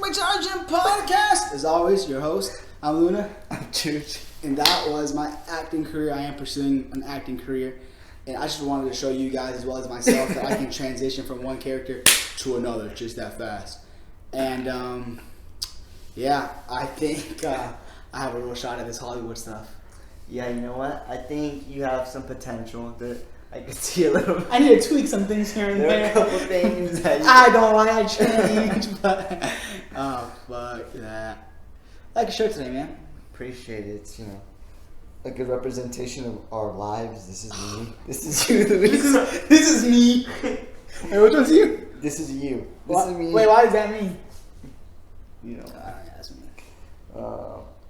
Supercharging Podcast. As always, your host, I'm Luna. I'm Church. And that was my acting career. I am pursuing an acting career. And I just wanted to show you guys, as well as myself, that I can transition from one character to another just that fast. And, yeah, I think I have a real shot at this Hollywood stuff. Yeah, you know what? I think you have some potential that I could see a little. I need to tweak some things here and There there. are a couple things that I don't want to change, but oh fuck that! I like your shirt today, man. Appreciate it. It's, a good representation of our lives. This is me. This is you. This is me. Wait, which one's you? This is you. This What? is me. Wait, why does that mean? That's me.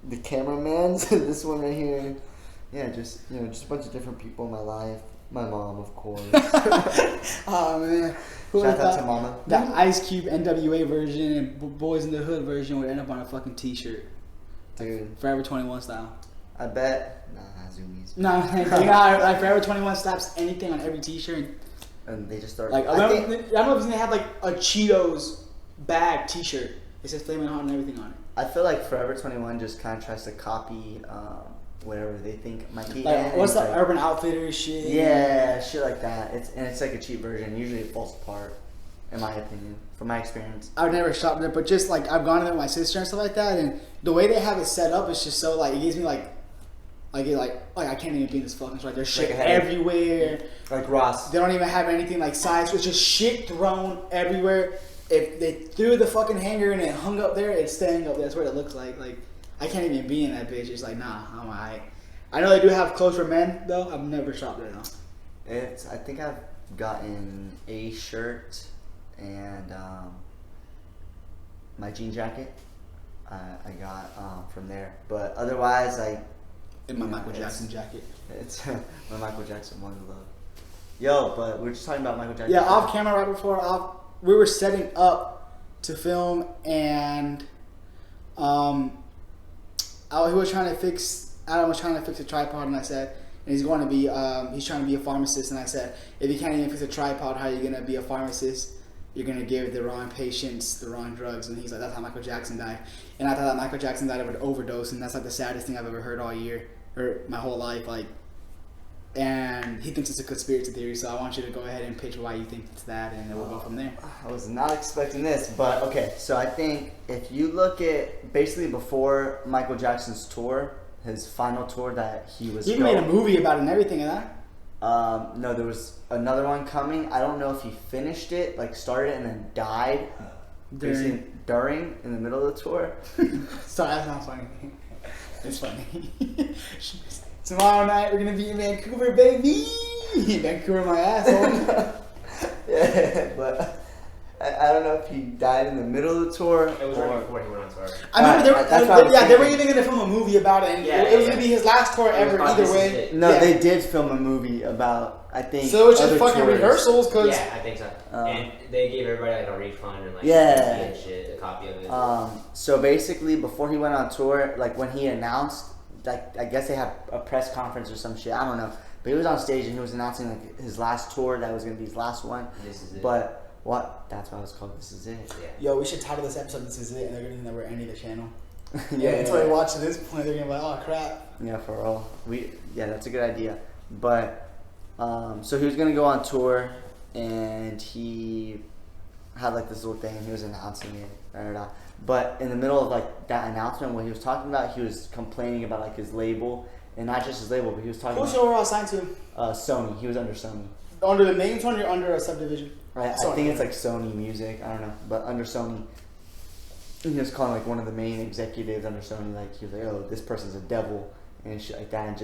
The cameraman's this one right here. Yeah, just a bunch of different people in my life. My mom, of course. Oh man. Shout out to Mama. The Ice Cube NWA version and Boys in the Hood version would end up on a fucking t-shirt. Dude. Forever 21 style. I bet. Nah, zoomies. No, like Forever 21 slaps anything on every t-shirt. And they just start. Like, I don't know if they have like a Cheetos bag t-shirt. It says Flamin' Hot and everything on it. I feel like Forever 21 just kind of tries to copy whatever they think might be. Like, what's the Urban Outfitters shit? Yeah, shit like that. It's like a cheap version. Usually it falls apart, in my opinion, from my experience. I've never shopped there, but just like I've gone there with my sister and stuff like that, and the way they have it set up is just so like it gives me like I can't even be in this fucking store. Like there's shit everywhere. Like Ross. They don't even have anything like size. It's just shit thrown everywhere. If they threw the fucking hanger and it hung up there, it's staying up there. That's what it looks like. Like I can't even be in that bitch. It's like nah, I'm alright. I know they do have clothes for men though. I've never shopped there though. I think I've gotten a shirt and my jean jacket. I got from there, but otherwise In my Michael Jackson jacket. It's my Michael Jackson one love. Yo, but we were just talking about Michael Jackson. Yeah, off camera right before we were setting up to film, and Adam was trying to fix a tripod, and I said, and he's going to be he's trying to be a pharmacist, and I said, if you can't even fix a tripod, how are you gonna be a pharmacist? You're gonna give the wrong patients the wrong drugs. And he's like, that's how Michael Jackson died. And I thought that Michael Jackson died of an overdose, and that's like the saddest thing I've ever heard all year or my whole life. Like, and he thinks it's a conspiracy theory, so I want you to go ahead and pitch why you think it's that, and then we'll go from there. I was not expecting this, but okay. So I think if you look at basically before Michael Jackson's tour, his final tour that he was. He made a movie about it and everything, and that. No, there was another one coming. I don't know if he finished it, like started it and then died during in the middle of the tour. Sorry, that's not funny. It's funny. Tomorrow night we're gonna be in Vancouver, baby. Vancouver, my asshole. Yeah, but I don't know if he died in the middle of the tour. It was right before he went on tour. I remember they were even gonna film a movie about it, and it was gonna be his last tour ever. Either way, they did film a movie about. I think so. It's just fucking tours. Rehearsals, cause I think so. And they gave everybody like a refund and like and shit, a copy of it. So basically, before he went on tour, like when he announced. Like I guess they had a press conference or some shit. I don't know, but he was on stage and he was announcing like his last tour that was gonna be his last one. This is it. But what? That's why it was called. This is it. Yeah. Yo, we should title this episode "This Is It," and they're gonna think that we're ending the channel. Yeah. Until they watch to this point, they're gonna be like, "Oh crap." Yeah, for all that's a good idea. But so he was gonna go on tour and he had like this little thing. He was announcing it. But in the middle of like that announcement, what he was talking about, he was complaining about like his label, and not just his label, but he was talking. Who's your overall signed to? Sony. He was under Sony. Under the main Sony or under a subdivision? Right. I think it's like Sony Music. I don't know, but under Sony. And he was calling like one of the main executives under Sony. Like he was like, "Oh, this person's a devil," and shit like that,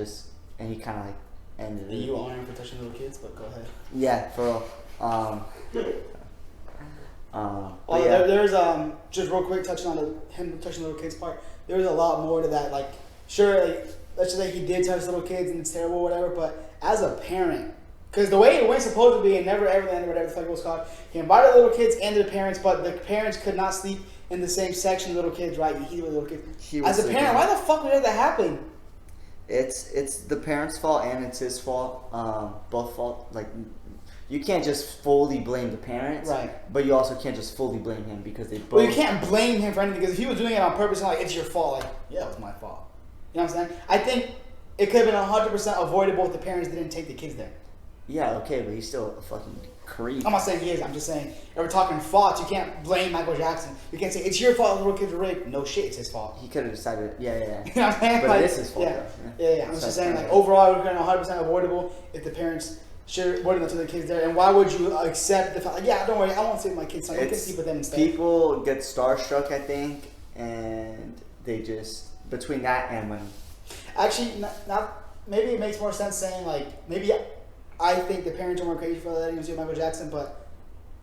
and he kind of like ended it. You on him for touching little kids, but go ahead. Yeah, for real. There's just real quick touching on him touching little kids part. There's a lot more to that. Like, sure, like let's just say he did touch little kids and it's terrible, or whatever. But as a parent, because the way it went supposed to be, and Never Everland or whatever the fuck it was called, he invited the little kids and the parents, but the parents could not sleep in the same section as little kids, right? He with little kids. As a parent, why the fuck would that happen? It's the parents' fault and it's his fault. Both fault. Like you can't just fully blame the parents, Right. But you also can't just fully blame him because they both. Well, you can't blame him for anything because if he was doing it on purpose, and like it's your fault. Like, yeah, it was my fault. You know what I'm saying? I think it could have been 100% avoidable if the parents didn't take the kids there. Yeah, okay, but he's still a fucking creep. I'm not saying he is. I'm just saying if we're talking faults, you can't blame Michael Jackson. You can't say it's your fault the little kids were raped. No shit, it's his fault. He could have decided. Yeah. You know what I'm saying? But like, it is his fault. Yeah. Though, I'm just saying, like, overall, it would have been 100% avoidable if the parents wouldn't have the kids there. And why would you accept the fact, like, yeah, don't worry, I won't save my kids. So you can sleep with them instead. People get starstruck, I think, and they just, between that and money. Actually, maybe it makes more sense saying, like, maybe I think the parents are more crazy for letting him see Michael Jackson, but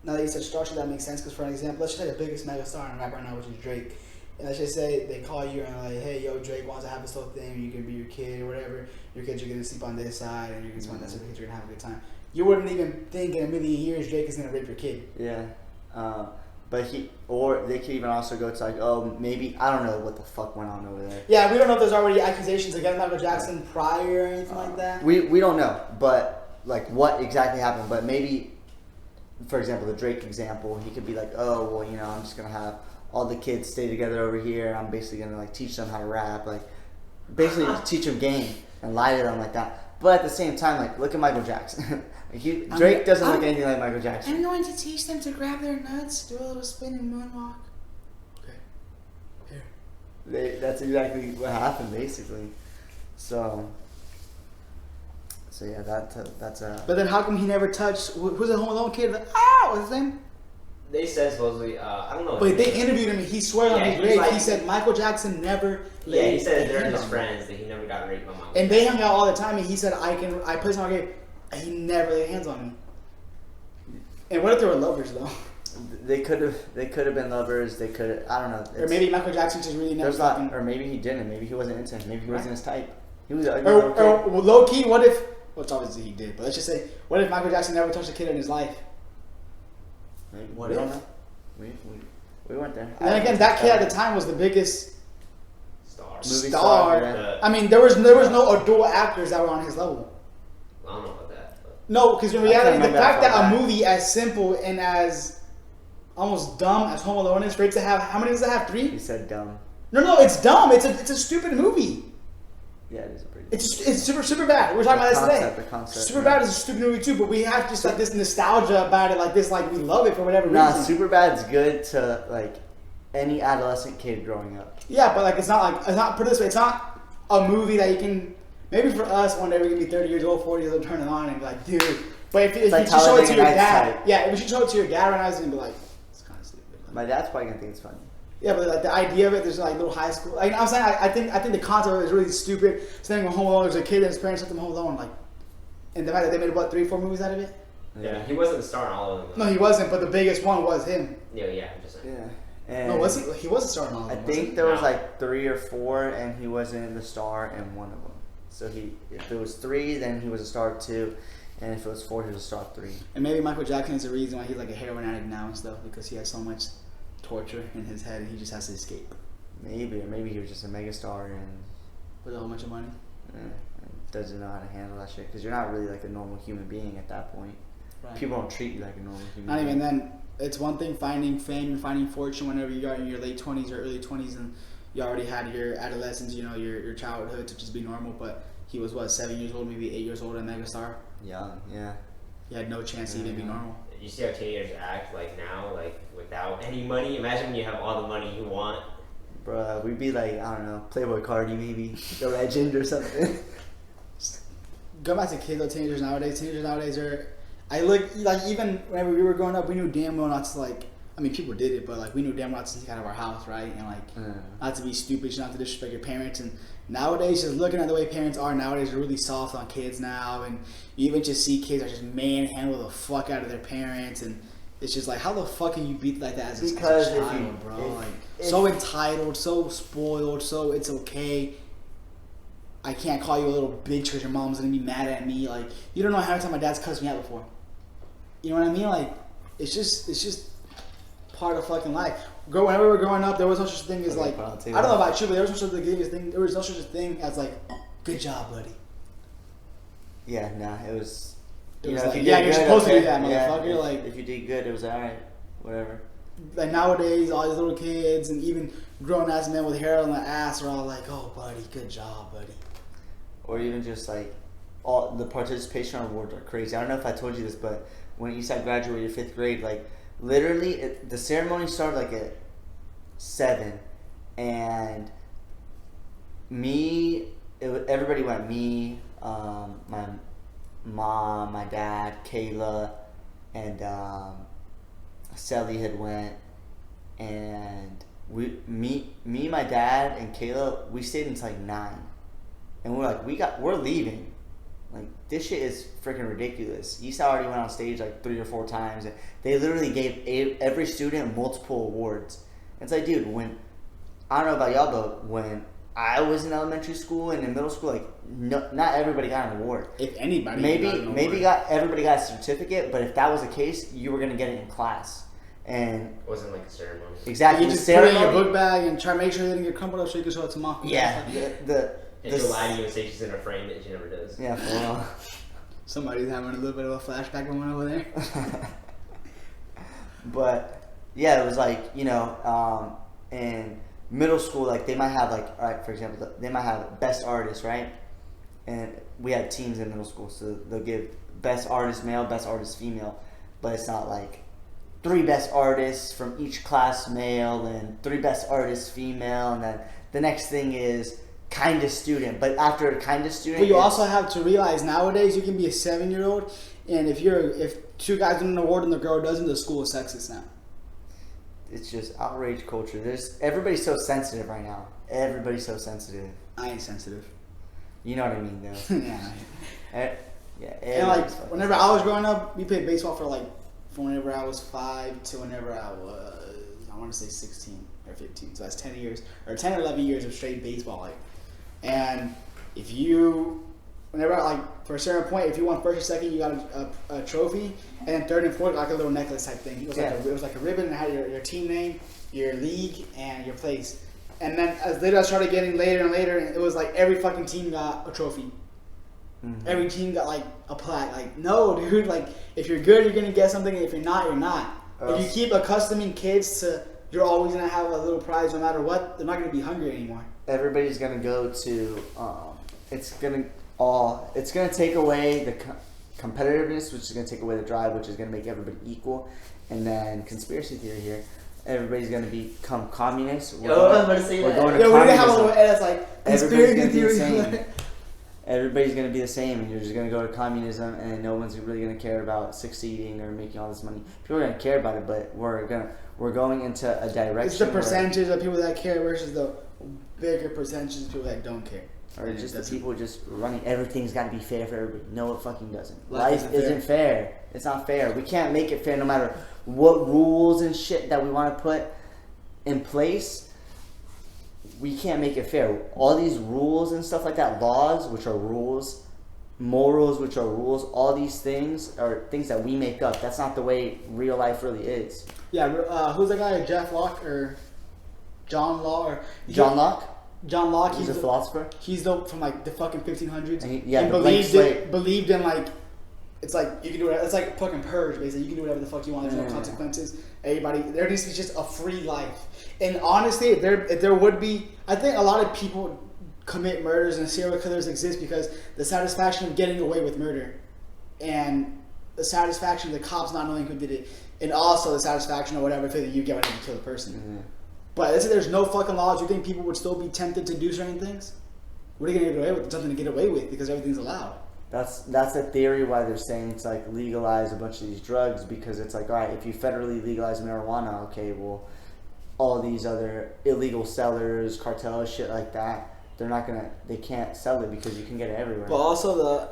now that you said starstruck, that makes sense. Because, for an example, let's just say the biggest mega star in rap right now, which is Drake. And let's just say they call you and like, hey, yo, Drake wants to have this little thing. You can be your kid or whatever. Your kids are going to sleep on this side and you're going to sleep on this side. The kids are going to have a good time. You wouldn't even think in a million years Drake is going to rape your kid. Yeah. But they could even also go to like, oh, maybe, I don't know what the fuck went on over there. Yeah, we don't know if there's already accusations against Michael Jackson prior or anything like that. We don't know, but like what exactly happened. But maybe, for example, the Drake example, he could be like, oh, well, you know, I'm just going to have all the kids stay together over here, and I'm basically gonna like teach them how to rap, like basically teach them game and lie to them like that. But at the same time, like look at Michael Jackson. Drake doesn't look anything like Michael Jackson. I'm going to teach them to grab their nuts, do a little spinning moonwalk. Okay, here. That's exactly what happened, basically. So yeah, that's a. But then how come he never touched? Who's the Home Alone kid? What's his name? They said supposedly, I don't know. But they interviewed him and he swears on his grave. Like, he said Michael Jackson never. Yeah, he said they're his friends that he never got raped by Michael. And they hung out all the time. And he said I placed on my grave. He never laid hands on me. And what if they were lovers though? They could have been lovers. They could. I don't know. Or maybe Michael Jackson just really never. Or maybe he didn't. Maybe he wasn't into him. Maybe he wasn't his type. He was. Or low key, what if? Which obviously he did. But let's just say, what if Michael Jackson never touched a kid in his life? Maybe. What we if? don't know. We weren't there. And then again, that kid at the time was the biggest star. Yeah. I mean, there was no adult actors that were on his level. I don't know about that. But. No, because in reality, the fact that a that. movie as simple and as almost dumb as Home Alone is, for it to have, how many does it have? 3? He said dumb. No, it's dumb. It's a stupid movie. Yeah, it is a pretty. It's super bad. We're talking about this today. The concept. Super bad is a stupid movie too, but we have just like this nostalgia about it, like this, like we love it for whatever reason. Superbad's good to like any adolescent kid growing up. Yeah, but like it's not put it this way, it's not a movie that you can. Maybe for us, one day we're gonna be 30 years old, 40 years old, turn it on and be like, dude. But if you should show it to your dad, yeah, if you should show it to your dad right now, he's gonna be like, it's kind of stupid. Like, My dad's probably gonna think it's funny. Yeah, but like the idea of it, there's like little high school. Like, I'm saying, I think the concept of it is really stupid. Saying when Home Alone was a kid and his parents left him home alone, like, and the fact that they made what 3 or 4 movies out of it. Yeah, he wasn't the star in all of them. Though. No, he wasn't. But the biggest one was him. Yeah, I'm just saying. Yeah. And no, was he? He was a star in all of them. I think there was like 3 or 4, and he wasn't the star in one of them. So if it was 3, then he was a star 2, and if it was 4, he was a star 3. And maybe Michael Jackson is the reason why he's like a heroin addict now and stuff, because he has so much torture in his head and he just has to escape. Maybe, or maybe he was just a megastar and with a whole bunch of money. Doesn't know how to handle that shit, because you're not really like a normal human being at that point. Right. People don't treat you like a normal human Not being. even then. It's one thing finding fame and finding fortune whenever you are in your late 20s or early 20s and you already had your adolescence, you know, your childhood to just be normal. But he was what, 7 years old, maybe 8 years old, a megastar. Young, yeah. He had no chance to even be normal. You see how teenagers act like now, like without any money. Imagine when you have all the money you want. Bruh, we'd be like, I don't know, Playboy Cardi maybe, the legend or something. Go back to kids or teenagers nowadays. Teenagers nowadays are, I look, like even whenever we were growing up, we knew damn well not to like, I mean people did it, but like we knew damn well not to sneak out of our house, right? And like not to be stupid, not to disrespect your parents. And nowadays, just looking at the way parents are nowadays, are really soft on kids now. And you even just see kids are just manhandle the fuck out of their parents. And it's just like, how the fuck can you beat like that as a child, bro? So entitled, so spoiled, so it's okay. I can't call you a little bitch because your mom's gonna be mad at me. Like, you don't know how many times my dad's cussed me out before. You know what I mean? Like, it's just part of fucking life. Whenever we were growing up, there was no such thing as like, I don't know about you, but there was no such thing. There was no such thing as like, good job, buddy. Yeah, nah, it was It was if like, you yeah, did you're good, supposed to okay. do that, Yeah, motherfucker. Like, if you did good, it was alright. Whatever. like nowadays, all these little kids and even grown ass men with hair on their ass are all like, "Oh, buddy, good job, buddy." Or even just like all the participation awards are crazy. I don't know if I told you this, but when Eastside graduated 5th grade, like literally the ceremony started like at 7, and everybody went. Me, my mom, my dad, Kayla, and Sally had went, and me, my dad, and Kayla, we stayed until like 9, and we're like, we're leaving. Like, this shit is freaking ridiculous. Eastside already went on stage like 3 or 4 times, and they literally gave every student multiple awards. It's like, dude, I don't know about y'all, but when I was in elementary school and in middle school, like, not everybody got an award. If anybody, maybe everybody got a certificate, but if that was the case, you were gonna get it in class. And it wasn't like a ceremony. Exactly. You just put it in your book bag and try to make sure they didn't get crumpled up so you can show it to mom. Yeah. And she'll lie to you and say she's in a frame that she never does. Yeah, for real. Somebody's having a little bit of a flashback going over there. But yeah, it was like, in middle school, like they might have like, all right, for example, they might have best artist, right? And we had teams in middle school, so they'll give best artist male, best artist female, but it's not like 3 best artists from each class male and 3 best artists female, and then the next thing is kind of student. But after a kind of student, but you also have to realize nowadays you can be a 7-year-old, and if 2 guys win an award and the girl doesn't, the school is sexist now. It's just outrage culture. Everybody's so sensitive right now. Everybody's so sensitive. I ain't sensitive. You know what I mean, though. Yeah. Yeah. And like whenever I was growing up, we played baseball from whenever I was 5 to whenever I want to say 16 or 15. So that's 10 years or 10 or 11 years of straight baseball. And if you, whenever for a certain point, if you won first or second, you got a trophy, and then third and fourth, like a little necklace type thing. It was like a ribbon and had your team name, your league, and your place. And then as later I started getting later and later, it was like every fucking team got a trophy. Mm-hmm. Every team got like a plaque. Like, no, dude. Like, if you're good, you're gonna get something. And if you're not, you're not. If you keep accustoming kids to, you're always gonna have a little prize no matter what, they're not gonna be hungry anymore. Everybody's gonna go to. It's gonna take away the competitiveness, which is gonna take away the drive, which is gonna make everybody equal, and then conspiracy theory here. Everybody's gonna become communists. I was about to say that. We're going to we're gonna have a communism. little edit like conspiracy theory. Everybody's going to be the same, and you're just going to go to communism, and no one's really going to care about succeeding or making all this money. People are going to care about it, but we're going into a direction. It's the percentage of people that care versus the bigger percentage of people that don't care. Or just the people just running. Everything's got to be fair for everybody. No, it fucking doesn't. Life isn't fair. It's not fair. We can't make it fair no matter what rules and shit that we want to put in place. We can't make it fair. All these rules and stuff like that, laws, which are rules, morals, which are rules, all these things are things that we make up. That's not the way real life really is. Yeah, who's that guy? Jeff Locke or John Locke? John Locke? John Locke. He's a philosopher? He's from the fucking 1500s. And believed in it's like you can do it. It's like fucking purge, basically. You can do whatever the fuck you want. There's no consequences. Everybody, there needs to be just a free life. And honestly, if there would be, I think a lot of people commit murders and serial killers exist because the satisfaction of getting away with murder, and the satisfaction of the cops not knowing who did it, and also the satisfaction or whatever that you get when you kill a person. Mm-hmm. But let's say there's no fucking laws. You think people would still be tempted to do certain things? What are you gonna get away with? There's nothing to get away with because everything's allowed. That's the theory why they're saying it's like legalize a bunch of these drugs, because it's like, all right, if you federally legalize marijuana, okay, well, all these other illegal sellers, cartels, shit like that, they can't sell it because you can get it everywhere. But also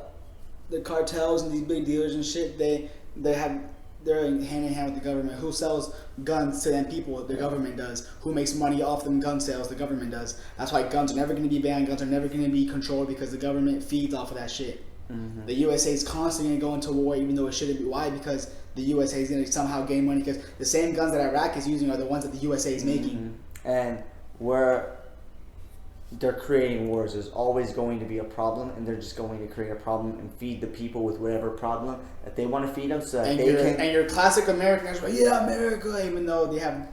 the cartels and these big dealers and shit, they're hand in hand with the government. Who sells guns to them people? The government does. Who makes money off them gun sales? The government does. That's why guns are never going to be banned. Guns are never going to be controlled because the government feeds off of that shit. Mm-hmm. The USA is constantly going to go into war even though it shouldn't be. Why? Because the USA is going to somehow gain money because the same guns that Iraq is using are the ones that the USA is making. And they're creating wars. There's always going to be a problem, and they're just going to create a problem and feed the people with whatever problem that they want to feed them, so that And they your can. and your classic Americans are like, yeah, America, even though they have.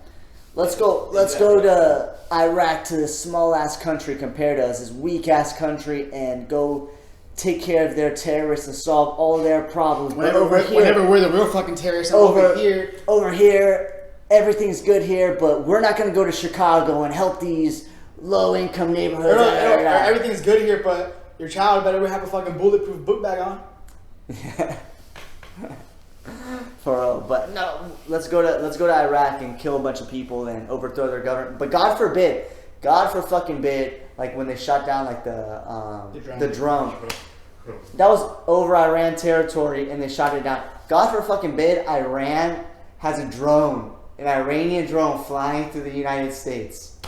Let's go to Iraq, to this small ass country compared to us, this weak ass country, and go take care of their terrorists and solve all their problems. Whenever we're the real fucking terrorists, and over here, everything's good here, but we're not going to go to Chicago and help these low-income neighborhoods. Everything's good here, but your child better have a fucking bulletproof book bag on. Yeah. For real. But no, let's go to Iraq and kill a bunch of people and overthrow their government. But God forbid, like when they shot down like the drone. That was over Iran territory, and they shot it down. God forbid, Iran has a drone, an Iranian drone flying through the United States.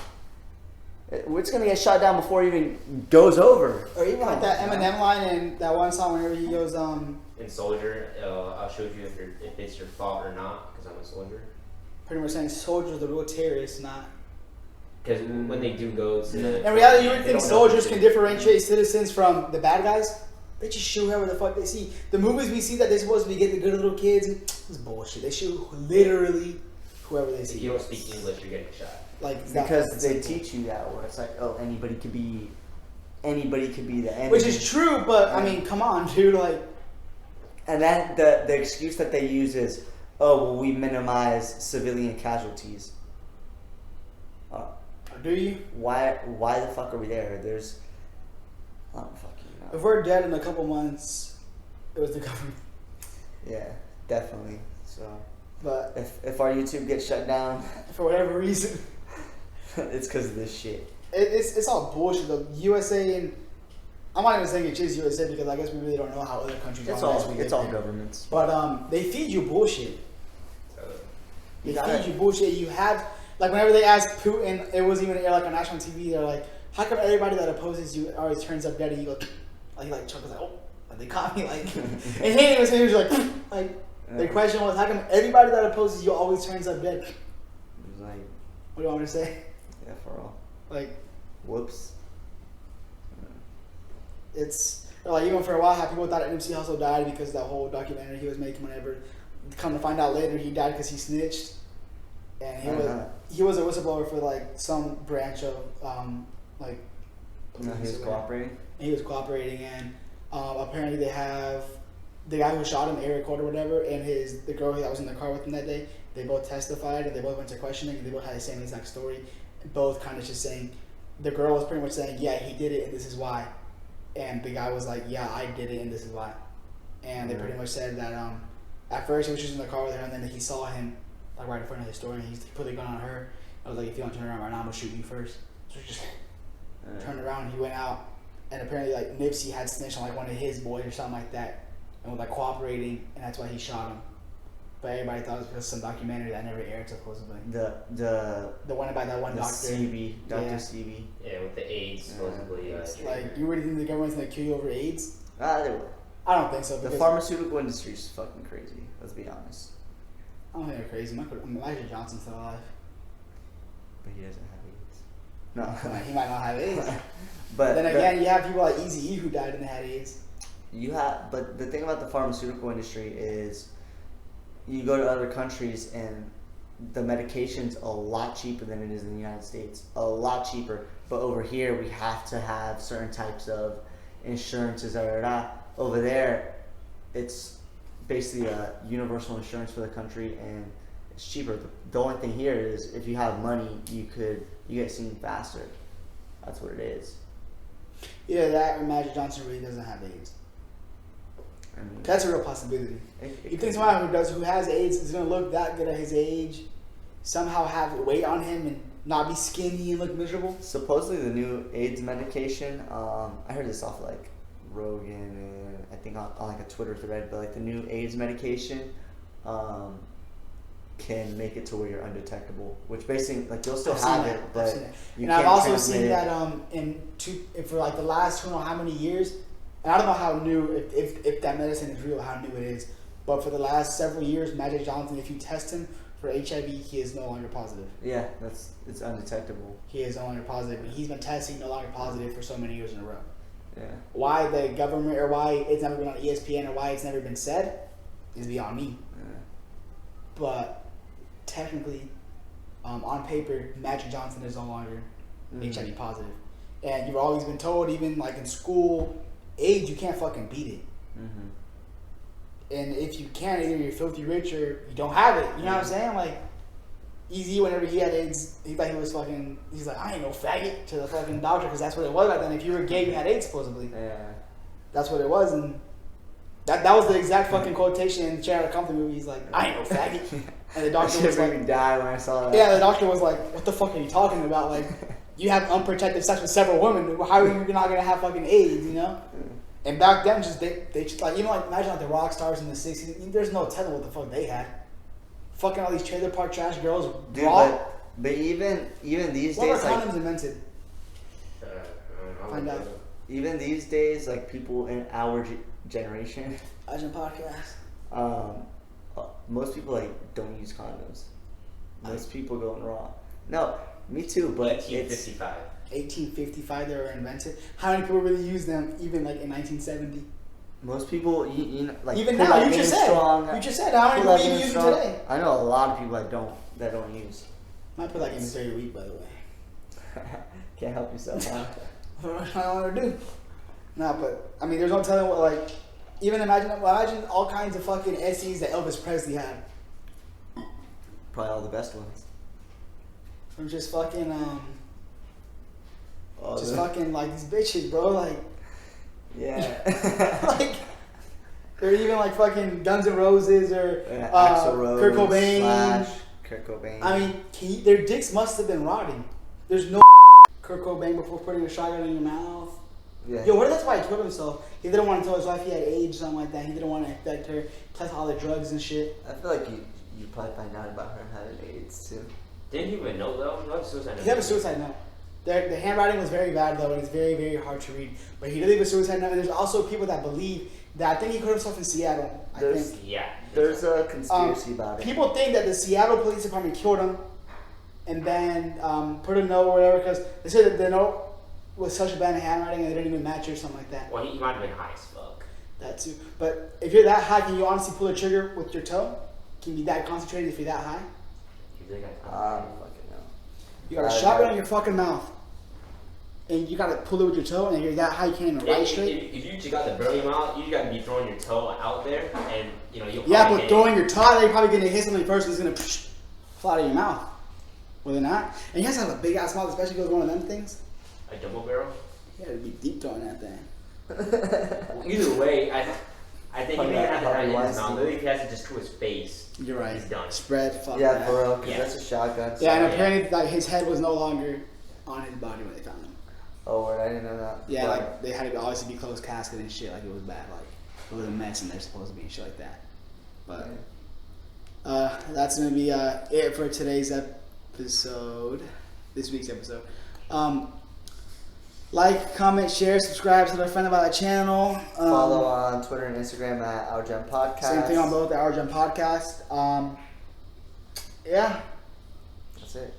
It's gonna get shot down before it even goes over. Or even like that Eminem line and that one song whenever he goes In Soldier, I'll show you if it's your fault or not, because I'm a soldier. Pretty much saying soldiers are the real terrorists, not. Because when they do go to the... In reality, you would think soldiers can differentiate citizens from the bad guys. They just shoot whoever the fuck they see. The movies we see that they're supposed to be getting the good little kids, it's bullshit. They shoot literally whoever they see. If you don't speak English, you're getting shot. Like because they teach you that, where it's like, oh, anybody could be the enemy. Which is true, but I mean, come on, dude, like. And then the excuse that they use is, oh, well, we minimize civilian casualties. Do you? Why the fuck are we there? There's, I don't fucking know. If we're dead in a couple months, it was the government. Yeah, definitely. So, but if our YouTube gets shut down for whatever reason, it's because of this shit. It's all bullshit. The USA and I'm not even saying it's just USA because I guess we really don't know how other countries. It's all governments. But they feed you bullshit. They feed you bullshit. You have. Like, whenever they asked Putin, it wasn't even like on national TV, they're like, how come everybody that opposes you always turns up dead? And you go, like Chuck was like, oh, they caught me. Like, and he didn't even say, he was like, the question was, how come everybody that opposes you always turns up dead? It was like, what do you want me to say? Yeah, for real. Like, whoops. It's, like, even for a while, how people thought Nipsey Hussle died because of that whole documentary he was making whenever, come to find out later, he died because he snitched. And he was a whistleblower for like some branch of like. No, he was cooperating. And he was cooperating, and apparently they have the guy who shot him, Eric Cole or whatever, and the girl that was in the car with him that day. They both testified, and they both went to questioning, and they both had the same exact story. Both kind of just saying, the girl was pretty much saying, yeah, he did it, and this is why, and the guy was like, yeah, I did it, and this is why, and they pretty much said that at first he was just in the car with her, and then he saw him. Like right in front of the store, and he put the gun on her. I was like, if you don't turn around right now, I'm gonna shoot you first. So he just turned around and he went out. And apparently, like, Nipsey had snitched on like one of his boys or something like that, and was like cooperating, and that's why he shot him. But everybody thought it was because of some documentary that never aired supposedly. The one about that one doctor. Dr. Sebi. Yeah, with the AIDS supposedly. Like, you really think the government's gonna kill you over AIDS? They will. I don't think so. The pharmaceutical industry is fucking crazy. Let's be honest. I don't think they're crazy. Elijah Johnson's still alive. But he doesn't have AIDS. No. He might not have AIDS. But then again, you have people like Eazy-E who died and they had AIDS. But the thing about the pharmaceutical industry is you go to other countries and the medication's a lot cheaper than it is in the United States. A lot cheaper. But over here, we have to have certain types of insurances. Over there, it's basically a universal insurance for the country, and it's cheaper. The only thing here is if you have money, you get seen faster. That's what it is. Either that or Magic Johnson really doesn't have AIDS. I mean, that's a real possibility. You think someone who has AIDS is gonna look that good at his age, somehow have weight on him and not be skinny and look miserable? Supposedly the new AIDS medication, I heard this off like Rogan and I think on like a Twitter thread, but like the new AIDS medication can make it to where you're undetectable, which basically like you'll still have it, but you can't. And I've also seen that for like the last who know how many years, and I don't know how new if that medicine is real, how new it is, but for the last several years, Magic Johnson, if you test him For HIV, he is no longer positive. Yeah, it's undetectable. He is no longer positive. He's been testing no longer positive for so many years in a row. Yeah. Why the government or why it's never been on ESPN or why it's never been said is beyond me. Yeah. But technically, on paper, Magic Johnson is no longer HIV positive. And you've always been told, even like in school, AIDS, you can't fucking beat it. Mm-hmm. And if you can, either you're filthy rich or you don't have it. You know what I'm saying? Like, Easy, whenever he had AIDS, he thought he was fucking, he's like, I ain't no faggot to the fucking doctor, because that's what it was back then. If you were gay, you had AIDS, supposedly. Yeah. That's what it was, and that was the exact fucking quotation in Straight Outta Compton movie. He's like, I ain't no faggot. And the doctor was like, die when I saw that. yeah, the doctor was like, what the fuck are you talking about? Like, you have unprotected sex with several women. How are you not gonna have fucking AIDS, you know? And back then, just they just like, even like, imagine like the Rockstars in the 60s. There's no telling what the fuck they had. Fucking all these trailer park trash girls. Dude, raw. but even these What days, were like condoms invented? Find out. even these days, like people in our generation, Agent Podcast. most people like don't use condoms. Most people going raw. No, me too. But 1855. 1855 they were invented. How many people really use them even like in 1970? most people, you know, like Even pull now, that you just game said. strong, You just said how many pull people that even game use them strong. today? I know a lot of people that don't use. Might put that game very weak, by the way. Can't help yourself, huh? What I want to do. Nah, but I mean, there's no telling what like. Even imagine all kinds of fucking STs that Elvis Presley had. Probably all the best ones. From just fucking All just the- fucking like these bitches, bro. Like, Yeah. like, or even like fucking Guns N' Roses or Axl Rose, Kurt Cobain. Slash, Kurt Cobain. I mean, their dicks must have been rotting. There's no Kurt Cobain before putting a shotgun in your mouth. Yeah. Yo, what if that's why he killed himself? He didn't want to tell his wife he had AIDS or something like that. He didn't want to infect her, plus all the drugs and shit. I feel like you probably find out about her having AIDS too. Didn't he even know though? He had a suicide note. He had a suicide note. The handwriting was very bad though, and it's very, very hard to read. But he did leave a suicide note, and there's also people that believe that I think he killed himself in Seattle. I There's- think. Yeah. There's a conspiracy about it. People think that the Seattle Police Department killed him, and then put a note or whatever, because they said that the note was such a bad handwriting and they didn't even match it or something like that. Well, he might have been high as fuck. That too. But if you're that high, can you honestly pull the trigger with your toe? Can you be that concentrated if you're that high? You think I don't fucking know. You got a shotgun in your fucking mouth, and you gotta pull it with your toe, and if you're that high, you can't even ride straight. If you just got the beryllium out, you just got to be throwing your toe out there, and you know you'll. Yeah, probably but hit throwing it. your toe out there, you're probably gonna hit something first, and it's gonna fly out of your mouth. Will it not? And you guys have a big ass mouth, especially if it was one of them things. A double barrel. You gotta be deep throwing that thing. Either way, I think he Probably may not have to have it in his Weinstein. mouth. Maybe if he has it just to his face. You're right. He's done. Spread, fuck Yeah, that. for real, because Yeah. that's a shotgun. Yeah, and Yeah. apparently like his head was no longer on his body when they found him. Oh, word, I didn't know that. Yeah, But- like they had to obviously be closed casket and shit. Like it was bad. Like it was a mess, and they're supposed to be and shit like that. But that's gonna be it for today's episode. This week's episode. Like, comment, share, subscribe, tell a friend about our channel. Follow on Twitter and Instagram at Our Gem Podcast. Same thing on both the Our Gem Podcast. Yeah. That's it.